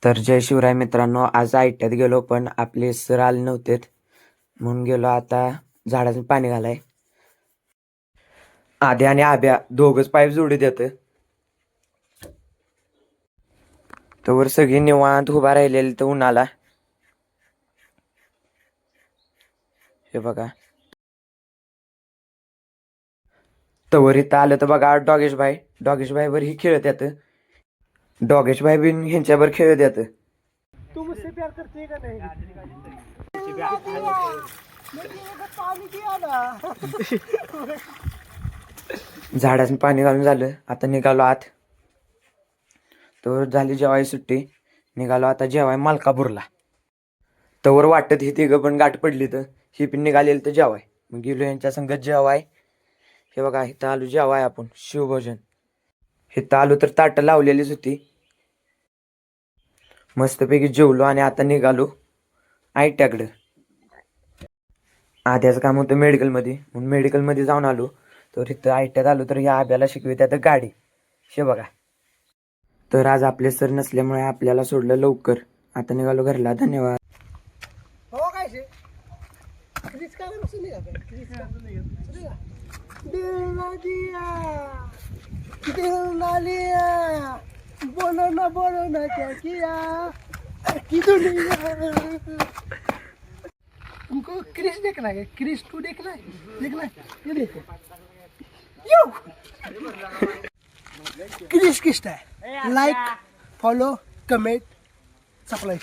तर जय शिवराय मित्रांनो, आज आयट्यात गेलो पण आपले सर आले नव्हते म्हणून गेलो आता झाडाचं पाणी घालाय. आद्या आणि आब्या दोघच पाईप जोडी देत. तवर सगळी निवांत उभा राहिलेली तर उन्हाला. हे बघा, तवर इथं आलं तर बघा डॉगेश भाई वर ही खेळत येत. डॉगेश भाई बिन ह्यांच्यावर खेळत येत. तू मुझसे प्यार करती है का नहीं? झाडाचं पाणी घालून झालं, आता निघालो आत. तवर झाली जेवाय सुट्टी, निघालो आता जेवाय मालकापूरला. तवर वाटत ही तिघं पण गाठ पडली तर ही पण निघालेली तर जेवाय. मग गेलो यांच्या संगत जेवाय. हे बघा, इथं आलो जेवाय आपण शिवभोजन. इथं आलो तर ताटं लावलेलीच होती. मस्तपैकी जेवलो आणि आता निघालो आयट्याकडं. आद्याचं काम होतं मेडिकलमध्ये, म्हणून मेडिकलमध्ये जाऊन आलो. तर इथं आयट्यात आलो तर या आब्याला शिकवित्यात गाडी. हे बघा, तर आज आपले सर नसल्यामुळे आपल्याला सोडलं लवकर. आता निघालो घरला. धन्यवाद. हो काय से क्रिस का नाम सुनेगा क्या? क्रिस का सुनेगा? दिल ना दिया, दिल ना लिया, बोलो ना क्या किया की दुनिया. तुमको क्रिस देखना है? क्रिस 2 देखना है? ये देखो यो क्रिस किसका है? Like, follow, comment, subscribe.